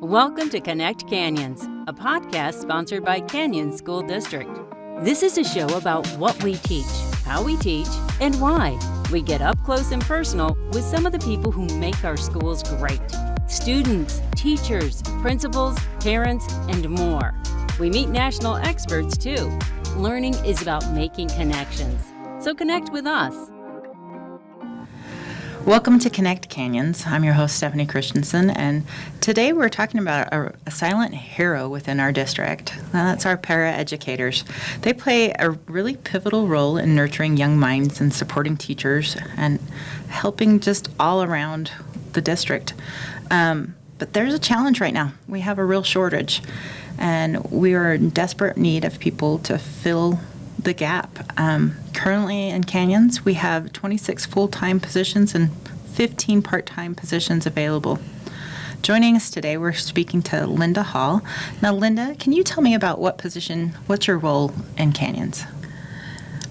Welcome to Connect Canyons, a podcast sponsored by Canyon School District. This is a show about what we teach, how we teach, and why. We get up close and personal with some of the people who make our schools great. Students, teachers, principals, parents, and more. We meet national experts too. Learning is about making connections. So connect with us. Welcome to Connect Canyons. I'm your host, Stephanie Christensen, and today we're talking about a silent hero within our district. That's our paraeducators. They play a really pivotal role in nurturing young minds and supporting teachers and helping just all around the district. But there's a challenge right now. We have a real shortage, and we are in desperate need of people to fill the gap. Currently in Canyons, we have 26 full-time positions and 15 part-time positions available. Joining us today, we're speaking to Linda Hall. Now, Linda, can you tell me about what's your role in Canyons?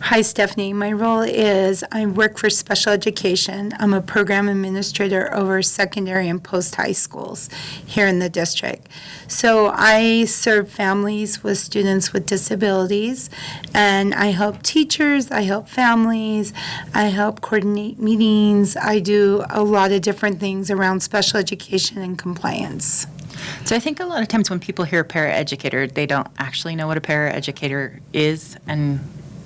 Hi, Stephanie. My role is I work for special education. I'm a program administrator over secondary and post-high schools here in the district. So I serve families with students with disabilities, and I help teachers, I help families, I help coordinate meetings. I do a lot of different things around special education and compliance. So I think a lot of times when people hear paraeducator, they don't actually know what a paraeducator is, and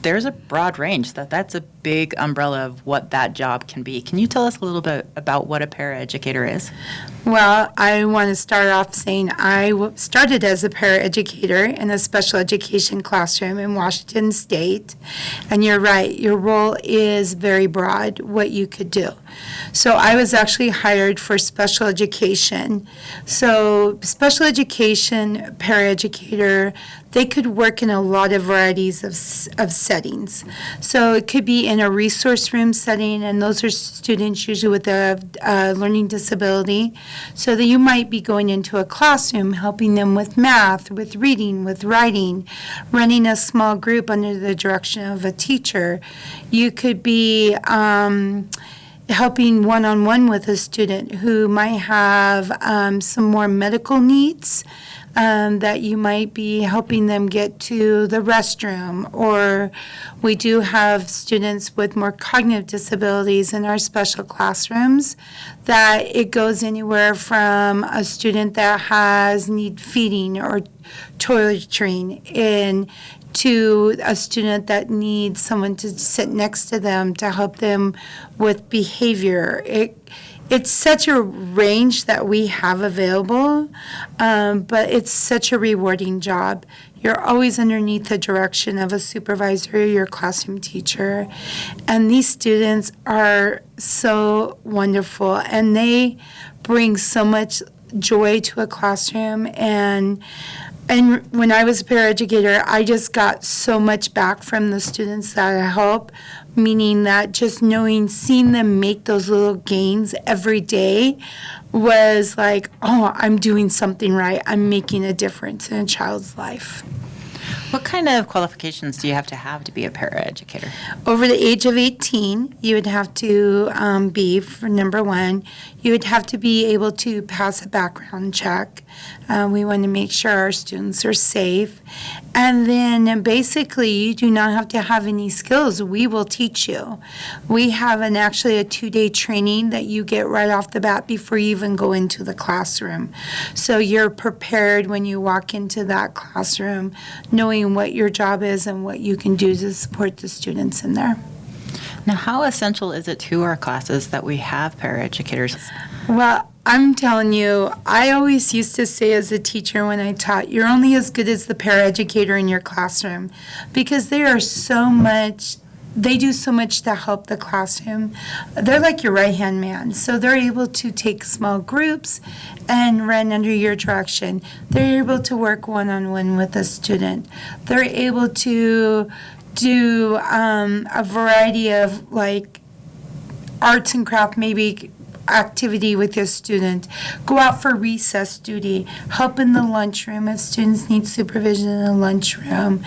there's a broad range. That's a big umbrella of what that job can be. Can you tell us a little bit about what a paraeducator is? Well, I want to start off saying I started as a paraeducator in a special education classroom in Washington State. And you're right, your role is very broad, what you could do. So I was actually hired for special education. So special education, paraeducator, they could work in a lot of varieties of settings. So it could be in a resource room setting, and those are students usually with a learning disability. So that you might be going into a classroom, helping them with math, with reading, with writing, running a small group under the direction of a teacher. You could be helping one-on-one with a student who might have some more medical needs, that you might be helping them get to the restroom. Or we do have students with more cognitive disabilities in our special classrooms, that it goes anywhere from a student that has need feeding or toiletry in to a student that needs someone to sit next to them to help them with behavior. It's such a range that we have available, but it's such a rewarding job. You're always underneath the direction of a supervisor or your classroom teacher. And these students are so wonderful, and they bring so much joy to a classroom. And when I was a paraeducator, I just got so much back from the students that I help, meaning that just seeing them make those little gains every day was like, oh, I'm doing something right. I'm making a difference in a child's life. What kind of qualifications do you have to be a paraeducator? Over the age of 18, you would have to be, for number one, you would have to be able to pass a background check. We want to make sure our students are safe. And then basically, you do not have to have any skills. We will teach you. We have actually a 2-day training that you get right off the bat before you even go into the classroom. So you're prepared when you walk into that classroom, knowing what your job is and what you can do to support the students in there. Now, how essential is it to our classes that we have paraeducators? Well, I'm telling you, I always used to say as a teacher when I taught, you're only as good as the paraeducator in your classroom, because they do so much to help the classroom. They're like your right-hand man. So they're able to take small groups and run under your direction. They're able to work one-on-one with a student. They're able to do a variety of like arts and craft, maybe activity with your student, go out for recess duty, help in the lunchroom if students need supervision in the lunchroom,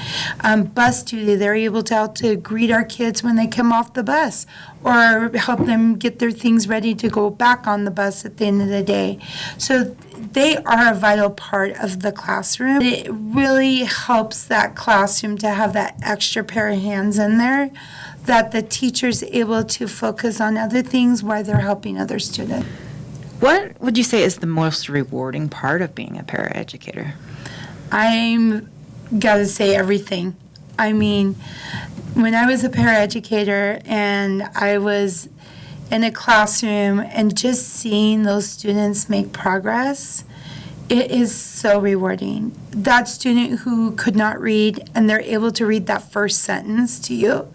bus duty, they're able to help to greet our kids when they come off the bus or help them get their things ready to go back on the bus at the end of the day. So they are a vital part of the classroom. It really helps that classroom to have that extra pair of hands in there that the teacher's able to focus on other things while they're helping other students. What would you say is the most rewarding part of being a paraeducator? I'm gotta say everything. I mean, when I was a paraeducator and I was in a classroom and just seeing those students make progress, it is so rewarding. That student who could not read and they're able to read that first sentence to you,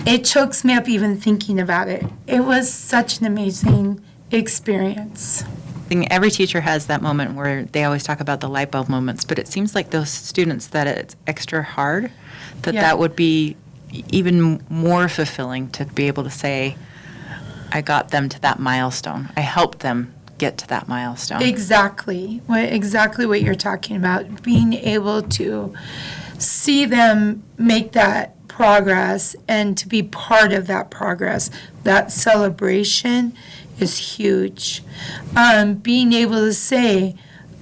it chokes me up even thinking about it. It was such an amazing experience. Every teacher has that moment where they always talk about the light bulb moments, but it seems like those students that it's extra hard, that would be even more fulfilling to be able to say, I got them to that milestone. I helped them get to that milestone. Exactly what you're talking about. Being able to see them make that progress and to be part of that progress, that celebration is huge. Being able to say,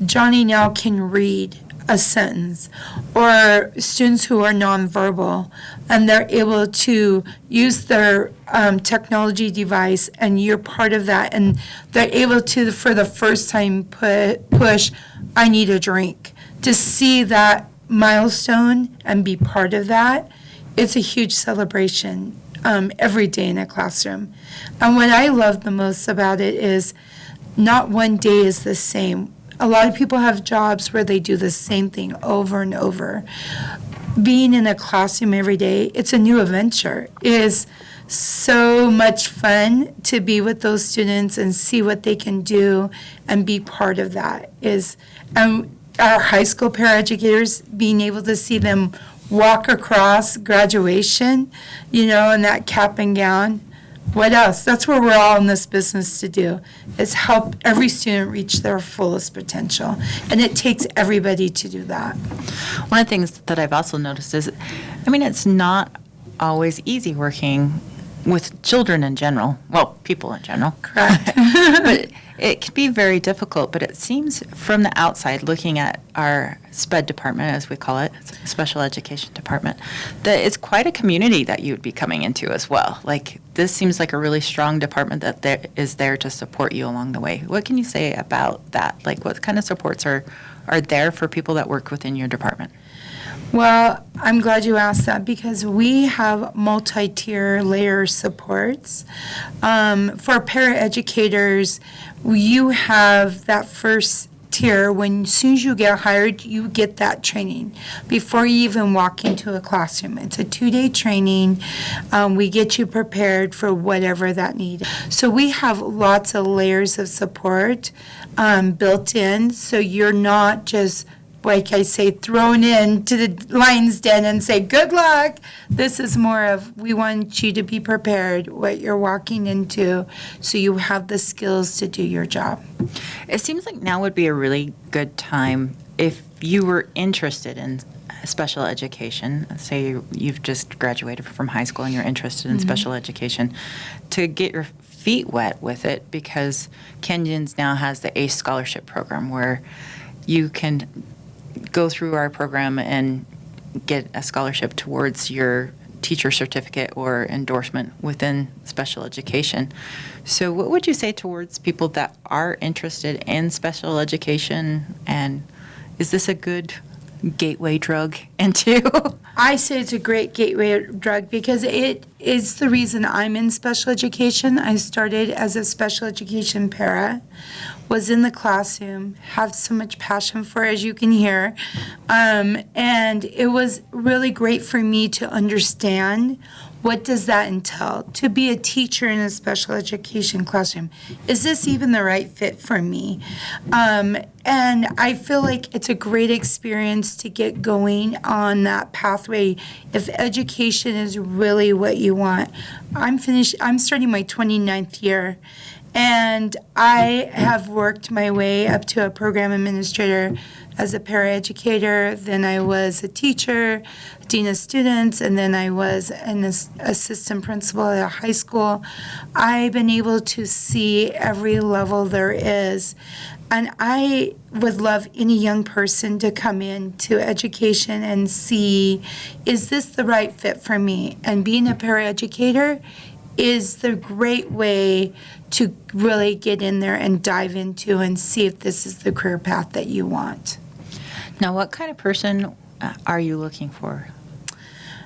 Johnny now can read a sentence, or students who are nonverbal and they're able to use their technology device and you're part of that and they're able to, for the first time, push, I need a drink. To see that milestone and be part of that, it's a huge celebration every day in a classroom. And what I love the most about it is not one day is the same. A lot of people have jobs where they do the same thing over and over. Being in a classroom every day, it's a new adventure. It is so much fun to be with those students and see what they can do and be part of that. Our high school paraeducators, being able to see them walk across graduation, in that cap and gown. What else? That's what we're all in this business to do, is help every student reach their fullest potential. And it takes everybody to do that. One of the things that I've also noticed is, it's not always easy working with children in general. Well, people in general. Correct. But it can be very difficult. But it seems from the outside, looking at our SPED department, as we call it, Special Education Department, that it's quite a community that you would be coming into as well. Like, this seems like a really strong department that is there to support you along the way. What can you say about that? Like, what kind of supports are there for people that work within your department? Well, I'm glad you asked that because we have multi-tier layer supports. For paraeducators, you have that first tier. As soon as you get hired, you get that training before you even walk into a classroom. It's a 2-day training. We get you prepared for whatever that need. So we have lots of layers of support built in, so you're not just, like I say, thrown into the lion's den and say, good luck. This is more of, we want you to be prepared what you're walking into so you have the skills to do your job. It seems like now would be a really good time if you were interested in special education. Say you've just graduated from high school and you're interested in special education, to get your feet wet with it, because Kenyon's now has the ACE scholarship program where you can go through our program and get a scholarship towards your teacher certificate or endorsement within special education. So what would you say towards people that are interested in special education, and is this a good gateway drug into? I say it's a great gateway drug because it is the reason I'm in special education. I started as a special education para, was in the classroom, have so much passion for it, as you can hear. And it was really great for me to understand, what does that entail? To be a teacher in a special education classroom, is this even the right fit for me? And I feel like it's a great experience to get going on that pathway if education is really what you want. I'm starting my 29th year, And I have worked my way up to a program administrator as a paraeducator. Then I was a teacher, dean of students, and then I was an assistant principal at a high school. I've been able to see every level there is. And I would love any young person to come into education and see, is this the right fit for me? And being a paraeducator is the great way to really get in there and dive into and see if this is the career path that you want. Now, what kind of person are you looking for?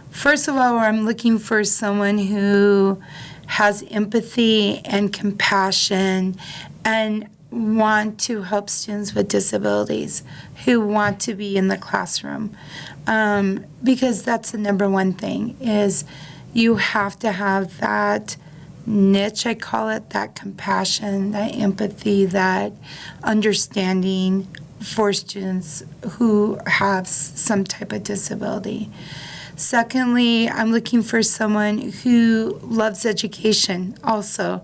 First of all, I'm looking for someone who has empathy and compassion and want to help students with disabilities, who want to be in the classroom. Because that's the number one thing, is you have to have that niche, I call it, that compassion, that empathy, that understanding for students who have some type of disability. Secondly, I'm looking for someone who loves education also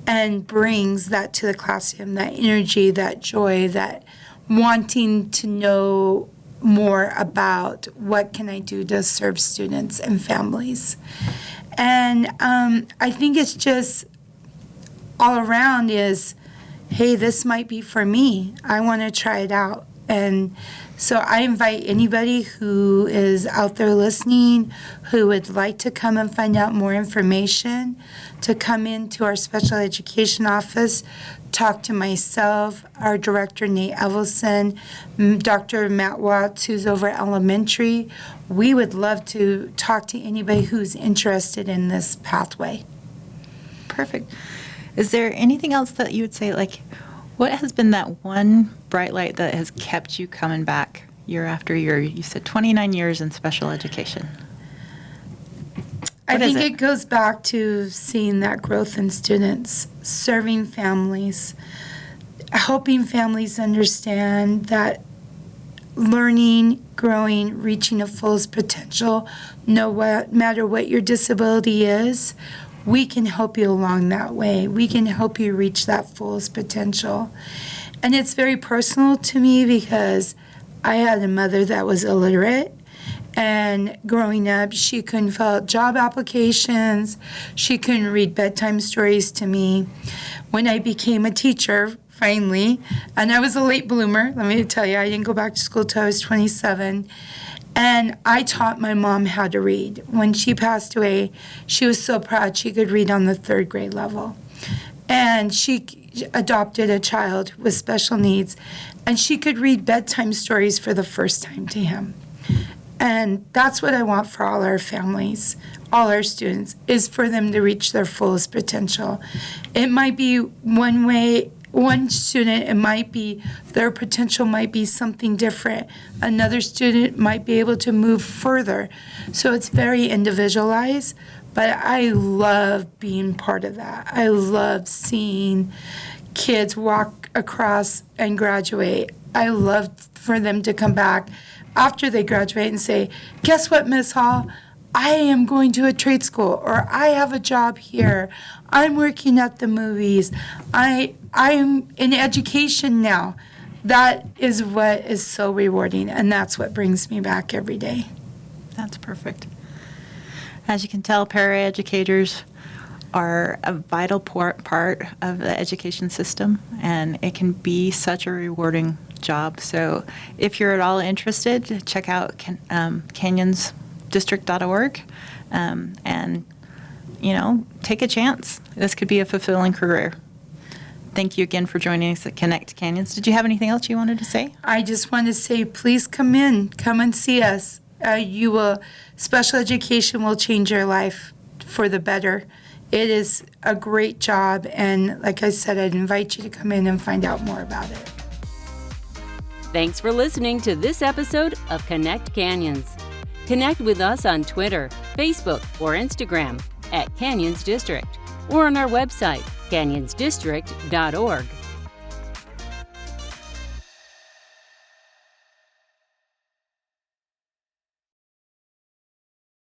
and brings that to the classroom, that energy, that joy, that wanting to know more about what can I do to serve students and families. And I think it's just all around is, hey, this might be for me. I want to try it out. And so I invite anybody who is out there listening, who would like to come and find out more information, to come into our special education office, talk to myself, our director, Nate Evelson, Dr. Matt Watts, who's over elementary. We would love to talk to anybody who's interested in this pathway. Perfect. Is there anything else that you would say, like, what has been that one bright light that has kept you coming back year after year? You said 29 years in special education. I think it goes back to seeing that growth in students, serving families, helping families understand that learning, growing, reaching a fullest potential, no matter what your disability is, we can help you along that way. We can help you reach that fullest potential. And it's very personal to me because I had a mother that was illiterate. And growing up, she couldn't fill out job applications. She couldn't read bedtime stories to me. When I became a teacher, finally, and I was a late bloomer, let me tell you, I didn't go back to school till I was 27. And I taught my mom how to read. When she passed away, she was so proud she could read on the 3rd grade level. And she adopted a child with special needs, and she could read bedtime stories for the first time to him. And that's what I want for all our families, all our students, is for them to reach their fullest potential. It might be one way, one student, it might be, their potential might be something different. Another student might be able to move further. So it's very individualized, but I love being part of that. I love seeing kids walk across and graduate. I love for them to come back after they graduate and say, guess what, Miss Hall? I am going to a trade school, or I have a job here. I'm working at the movies. I'm in education now. That is what is so rewarding, and that's what brings me back every day. That's perfect. As you can tell, paraeducators are a vital part of the education system, and it can be such a rewarding job. So if you're at all interested, check out canyonsdistrict.org and, take a chance. This could be a fulfilling career. Thank you again for joining us at Connect Canyons. Did you have anything else you wanted to say? I just want to say, please come and see us. Special education will change your life for the better. It is a great job, and like I said, I'd invite you to come in and find out more about it. Thanks for listening to this episode of Connect Canyons. Connect with us on Twitter, Facebook, or Instagram at Canyons District, or on our website, canyonsdistrict.org.